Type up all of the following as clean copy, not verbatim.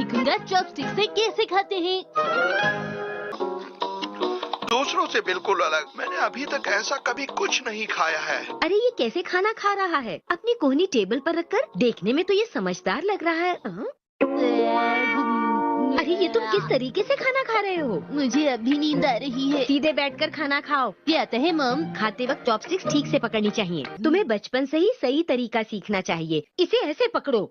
सीखूंगा chopstick से कैसे खाते हैं। दूसरों से बिल्कुल अलग। मैंने अभी तक ऐसा कभी कुछ नहीं खाया है। अरे ये कैसे खाना खा रहा है? अपनी कोहनी टेबल पर रखकर। देखने में तो ये समझदार लग रहा है। अरे ये तुम किस तरीके से खाना खा रहे हो? मुझे अभी नींद आ रही है। सीधे बैठकर खाना खाओ। ये आता है मॉम। खाते वक्त चॉपस्टिक्स ठीक से पकड़नी चाहिए। तुम्हें बचपन से ही सही तरीका सीखना चाहिए। इसे ऐसे पकड़ो।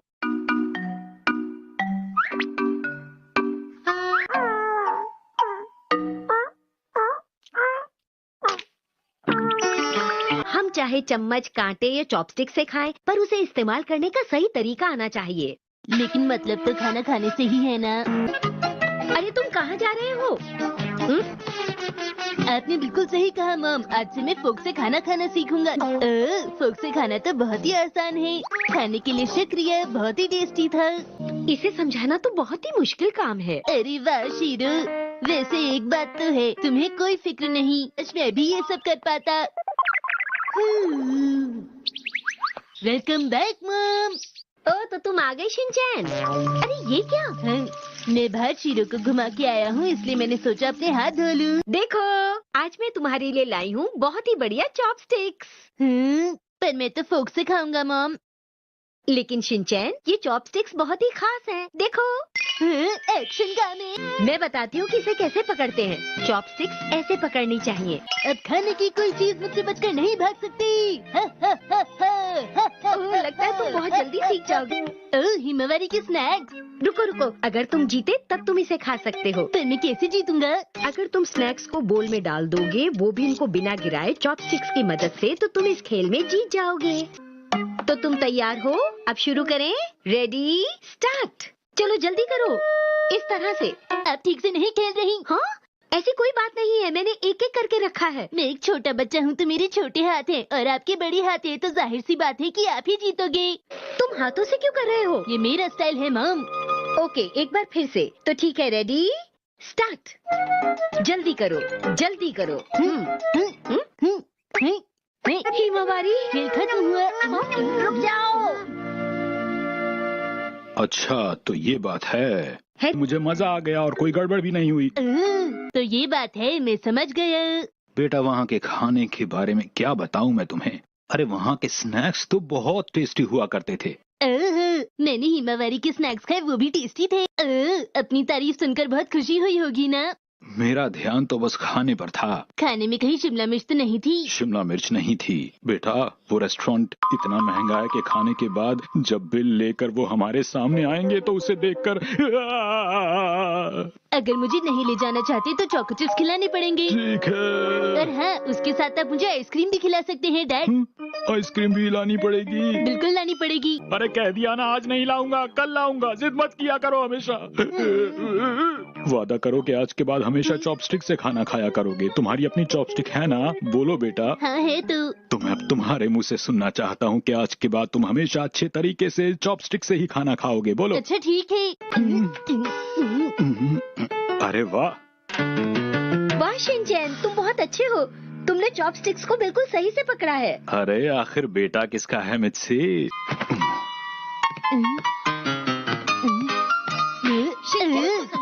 हम चाहे चम्मच, कांटे या चॉपस्टिक से खाएं, पर उसे इस्तेमाल करने का सही तरीका आना चाहिए। लेकिन मतलब तो खाना खाने से ही है ना। अरे तुम कहाँ जा रहे हो? आपने बिल्कुल सही कहा मॉम। आज से मैं फोक से खाना खाना सीखूंगा। फोक से खाना तो बहुत ही आसान है। खाने के लिए शुक्रिया, बहुत ही टेस्टी था। इसे समझाना तो बहुत ही मुश्किल काम है। अरे वाह शीरू, वैसे एक बात तो है, तुम्हें कोई फिक्र नहीं, मैं भी ये सब कर पाता। Welcome back mom. ओ तो तुम आ गई शिनचैन। अरे ये क्या? मैं बाहर शीरू को घुमा के आया हूँ, इसलिए मैंने सोचा अपने हाथ धो लूं। देखो आज मैं तुम्हारे लिए लाई हूँ बहुत ही बढ़िया चॉपस्टिक्स। पर मैं तो फोक से खाऊंगा मॉम। लेकिन शिनचैन ये चॉपस्टिक्स बहुत ही खास हैं। देखो एक्शन गाने। मैं बताती हूँ कि इसे कैसे पकड़ते हैं। चॉपस्टिक्स ऐसे पकड़नी चाहिए। अब खाने की कोई चीज मुझसे बचकर नहीं भाग सकती। ओह, लगता है तुम बहुत जल्दी सीख जाओगे। ओह, हिमावरी की स्नैक्स। रुको रुको, अगर तुम जीते तब तुम इसे खा सकते हो। पर मैं कैसे जीतूंगा? अगर तुम स्नैक्स को बोल में डाल दोगे, वो भी इनको बिना गिराए चॉपस्टिक्स की मदद से, तो तुम इस खेल में जीत जाओगे। तो तुम तैयार हो? अब शुरू करें। Ready start. चलो जल्दी करो। इस तरह से। आप ठीक से नहीं खेल रही। हाँ, ऐसी कोई बात नहीं है, मैंने एक एक करके रखा है। मैं एक छोटा बच्चा हूँ तो मेरे छोटे हाथ हैं और आपके बड़े हाथ हैं, तो जाहिर सी बात है कि आप ही जीतोगे। तुम हाथों से क्यों कर रहे हो? ये मेरा स्टाइल है मॉम। ओके, एक बार फिर से। तो ठीक है, रेडी स्टार्ट। जल्दी करो, जल्दी करो। हिमावारी खेल खत्म हुआ। रुक जाओ। अच्छा तो ये बात है। मुझे मजा आ गया और कोई गड़बड़ भी नहीं हुई। तो ये बात है, मैं समझ गया। बेटा वहाँ के खाने के बारे में क्या बताऊँ मैं तुम्हें। अरे वहाँ के स्नैक्स तो बहुत टेस्टी हुआ करते थे। मैंने हिमावरी के स्नैक्स खाए, वो भी टेस्टी थे। अपनी तारीफ सुनकर बहुत खुशी हुई होगी ना। मेरा ध्यान तो बस खाने पर था। खाने में कहीं शिमला मिर्च तो नहीं थी? शिमला मिर्च नहीं थी बेटा। वो रेस्टोरेंट इतना महंगा है कि खाने के बाद जब बिल लेकर वो हमारे सामने आएंगे तो उसे देखकर अगर मुझे नहीं ले जाना चाहते तो चोको चिप्स खिलाने पड़ेंगे। ठीक है। और हाँ, उसके साथ आप मुझे आइसक्रीम भी खिला सकते हैं डैड। आइसक्रीम भी लानी पड़ेगी? बिल्कुल लानी पड़ेगी। अरे कह दिया ना, आज नहीं लाऊंगा, कल लाऊंगा। जिद मत किया करो हमेशा। वादा करो कि आज के बाद हमेशा चॉपस्टिक से खाना खाया करोगे। तुम्हारी अपनी चॉपस्टिक है ना? बोलो बेटा। हाँ है तो मैं अब तुम्हारे मुंह से सुनना चाहता हूँ कि आज के बाद तुम हमेशा अच्छे तरीके से चॉपस्टिक से ही खाना खाओगे। बोलो। अच्छा ठीक है। अरे वाह। वाह शिनचैन, तुम बहुत अच्छे हो। तुमने चॉपस्टिक्स को बिल्कुल सही से पकड़ा है। अरे आखिर बेटा किसका है मुझसे?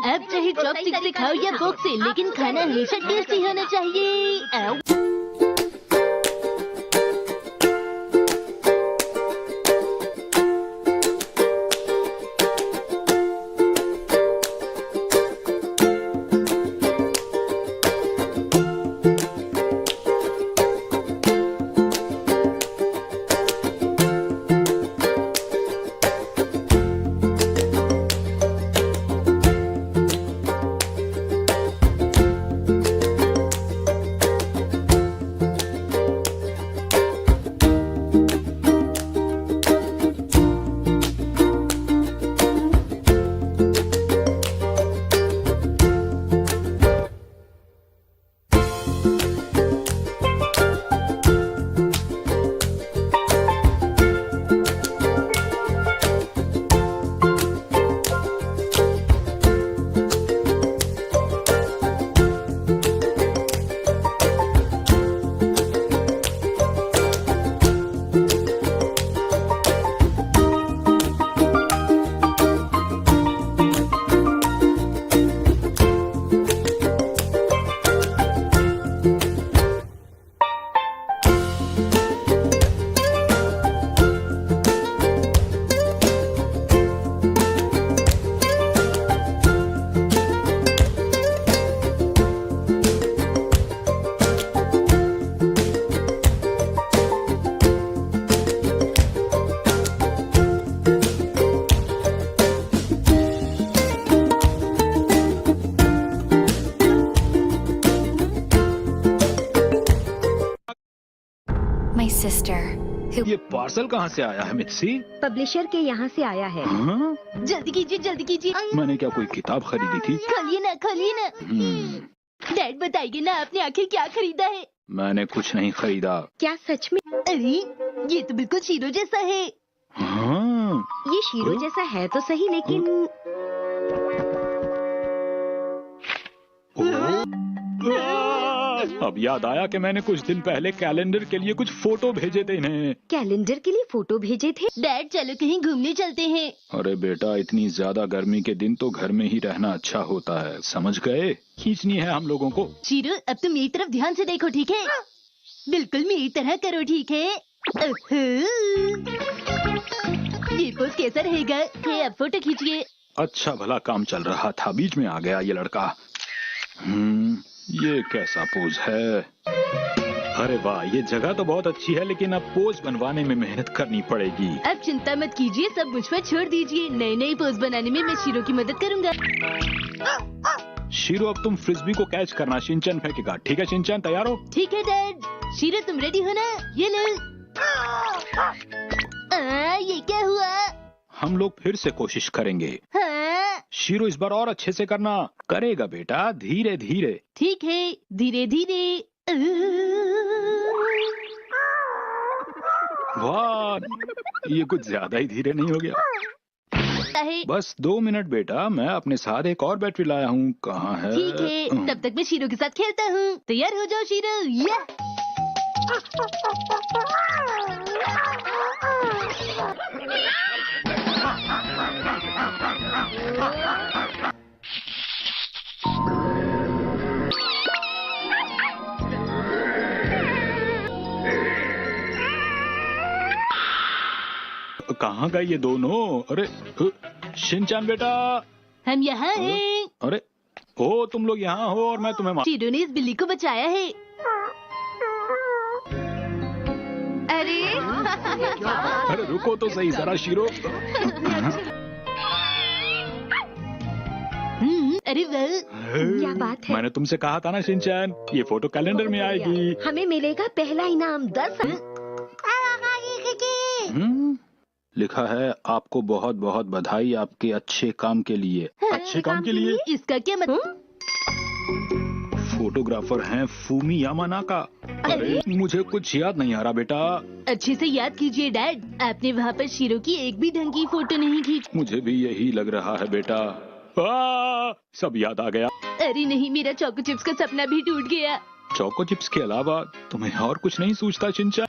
आप चाहे चॉपस्टिक से खाओ या फोक से, लेकिन खाना हमेशा टेस्टी होना चाहिए। sister who ये पार्सल कहाँ से आया है मित्सी? पब्लिशर के यहाँ से आया है। हाँ? जल्दी कीजिए जल्दी कीजिए। मैंने क्या कोई किताब खरीदी थी? खोलिए ना खोलिए ना। हम्म, डैड बताइए ना आपने आखिर क्या खरीदा है? मैंने कुछ नहीं खरीदा। क्या सच में? अरे ये तो बिल्कुल शीरो जैसा है। हाँ, ये शीरो जैसा है तो सही, लेकिन अब याद आया कि मैंने कुछ दिन पहले कैलेंडर के लिए कुछ फोटो भेजे थे इन्हें। कैलेंडर के लिए फोटो भेजे थे? डैड चलो कहीं घूमने चलते हैं। अरे बेटा, इतनी ज्यादा गर्मी के दिन तो घर में ही रहना अच्छा होता है, समझ गए? खींचनी है हम लोगों को। शीरो अब तुम मेरी तरफ ध्यान से देखो, ठीक है? बिल्कुल मेरी तरह करो, ठीक है? ये पोज कैसा रहेगा? अब फोटो खींचिए। अच्छा भला काम चल रहा था, बीच में आ गया ये लड़का। ये कैसा पोज है? अरे वाह, ये जगह तो बहुत अच्छी है, लेकिन अब पोज बनवाने में मेहनत करनी पड़ेगी। अब चिंता मत कीजिए, सब मुझ पर छोड़ दीजिए। नई नई पोज बनाने में मैं शीरो की मदद करूंगा। शीरो, अब तुम फ्रिस्बी को कैच करना, शिनचैन फेंकेगा। ठीक है शिनचैन, तैयार हो? ठीक है डैड। शीरो तुम रेडी हो ना? ये लो। ये क्या हुआ? हम लोग फिर से कोशिश करेंगे। हाँ शीरो, इस बार और अच्छे से करना। करेगा बेटा, धीरे धीरे। ठीक है, धीरे धीरे। वाह, ये कुछ ज्यादा ही धीरे नहीं हो गया? है। बस 2 मिनट बेटा, मैं अपने साथ एक और बैटरी लाया हूँ। कहाँ है? ठीक है, तब तक मैं शीरो के साथ खेलता हूँ। तैयार हो जाओ शीरो। या कहाँ गए ये दोनों? अरे शिनचैन बेटा। हम यहाँ हैं। अरे ओ, तुम लोग यहाँ हो और मैं तुम्हें शीरो ने इस बिल्ली को बचाया है। अरे अरे रुको तो सही जरा शीरो। अरे वाह, क्या बात है? मैंने तुमसे कहा था ना शिनचैन, ये फोटो कैलेंडर में आएगी। हमें मिलेगा पहला इनाम 10। लिखा है, आपको बहुत बहुत बधाई आपके अच्छे काम के लिए। अच्छे काम के लिए? इसका क्या मतलब? फोटोग्राफर हैं फूमी यामानाका। अरे मुझे कुछ याद नहीं आ रहा बेटा। अच्छे से याद कीजिए डैड, आपने वहाँ पर शीरो की एक भी ढंग की फोटो नहीं खींची। मुझे भी यही लग रहा है बेटा। सब याद आ गया। अरे नहीं, मेरा चोको चिप्स का सपना भी टूट गया। चोको चिप्स के अलावा तुम्हें और कुछ नहीं सूझता शिनचैन?